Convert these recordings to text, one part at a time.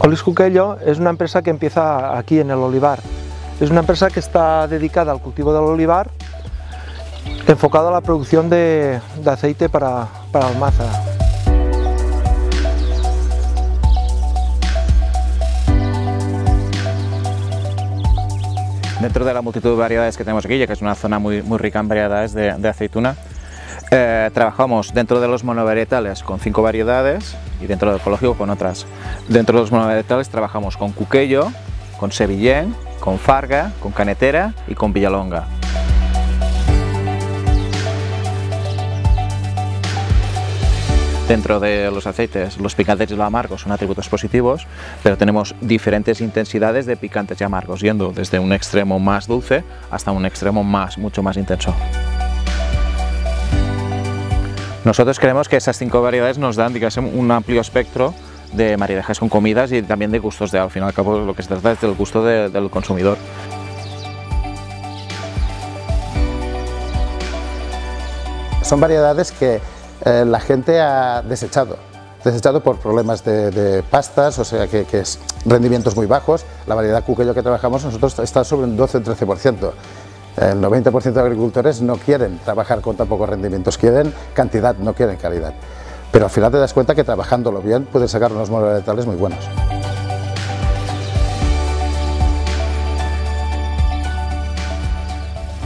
Olis Cuquello es una empresa que empieza aquí en el olivar. Es una empresa que está dedicada al cultivo del olivar, enfocada a la producción de aceite para almazara. Dentro de la multitud de variedades que tenemos aquí, ya que es una zona muy rica en variedades de aceituna, trabajamos dentro de los monovarietales con 5 variedades y dentro del ecológico con otras. Dentro de los monovarietales trabajamos con Cuquello, con Sevillén, con Farga, con Canetera y con Villalonga. Dentro de los aceites, los picantes y los amargos son atributos positivos, pero tenemos diferentes intensidades de picantes y amargos, yendo desde un extremo más dulce hasta un extremo mucho más intenso. Nosotros creemos que esas 5 variedades nos dan, digamos, un amplio espectro de maridajes con comidas y también de gustos. Al fin y al cabo, lo que se trata es del gusto del consumidor. Son variedades que la gente ha desechado por problemas de pastas, o sea que es rendimientos muy bajos. La variedad Cuquello que trabajamos nosotros está sobre un 12-13%. El 90% de agricultores no quieren trabajar con tan pocos rendimientos, quieren cantidad, no quieren calidad. Pero al final te das cuenta que trabajándolo bien puedes sacar unos monovarietales muy buenos.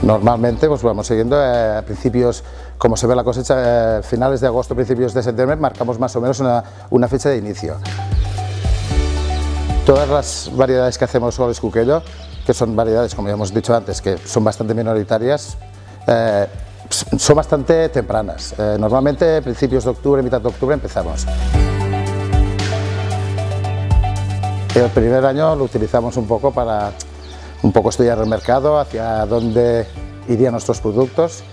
Normalmente pues vamos siguiendo a principios, como se ve la cosecha, finales de agosto, principios de septiembre, marcamos más o menos una fecha de inicio. Todas las variedades que hacemos Olis Cuquello, que son variedades, como ya hemos dicho antes, que son bastante minoritarias, son bastante tempranas. Normalmente principios de octubre, mitad de octubre empezamos. El primer año lo utilizamos un poco para estudiar el mercado, hacia dónde irían nuestros productos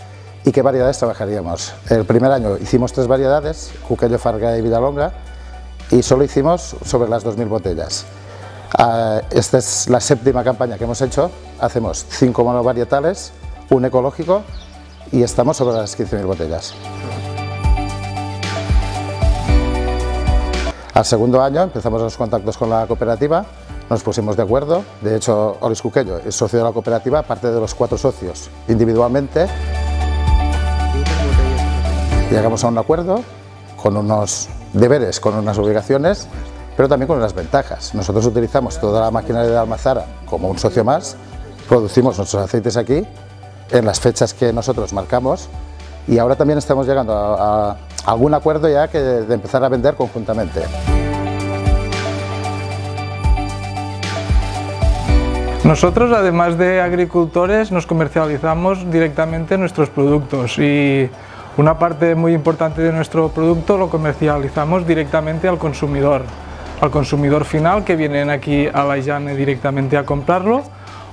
y qué variedades trabajaríamos. El primer año hicimos 3 variedades, Cuquello, Farga y Villalonga, y solo hicimos sobre las 2000 botellas. Esta es la 7ª campaña que hemos hecho, hacemos 5 monovarietales, un ecológico y estamos sobre las 15.000 botellas. Al segundo año empezamos los contactos con la cooperativa, nos pusimos de acuerdo, de hecho Olis Cuquello es socio de la cooperativa, aparte de los 4 socios individualmente. Llegamos a un acuerdo con unos deberes, con unas obligaciones, pero también con unas ventajas. Nosotros utilizamos toda la maquinaria de Almazara como un socio más, producimos nuestros aceites aquí en las fechas que nosotros marcamos y ahora también estamos llegando a algún acuerdo ya de empezar a vender conjuntamente. Nosotros, además de agricultores, nos comercializamos directamente nuestros productos y una parte muy importante de nuestro producto lo comercializamos directamente al consumidor final, que vienen aquí a la Jane directamente a comprarlo,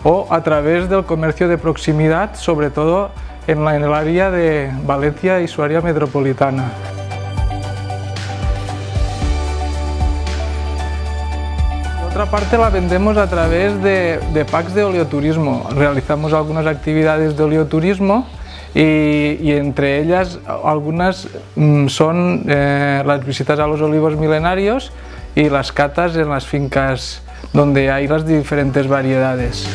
o a través del comercio de proximidad, sobre todo en el área de Valencia y su área metropolitana. Otra parte la vendemos a través de packs de oleoturismo. Realizamos algunas actividades de oleoturismo y entre ellas algunas son las visitas a los olivos milenarios y las catas en las fincas donde hay las diferentes variedades.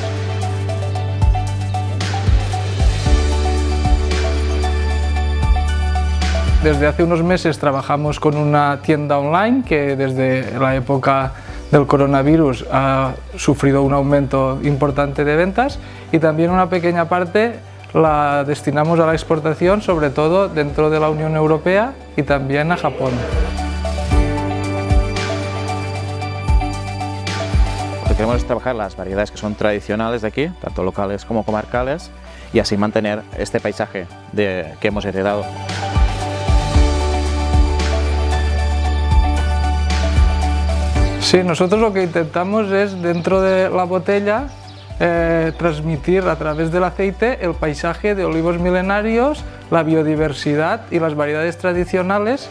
Desde hace unos meses trabajamos con una tienda online que desde la época del coronavirus ha sufrido un aumento importante de ventas y también una pequeña parte la destinamos a la exportación, sobre todo dentro de la Unión Europea y también a Japón. Lo que queremos es trabajar las variedades que son tradicionales de aquí, tanto locales como comarcales, y así mantener este paisaje que hemos heredado. Sí, nosotros lo que intentamos es, dentro de la botella, transmitir a través del aceite el paisaje de olivos milenarios, la biodiversidad y las variedades tradicionales.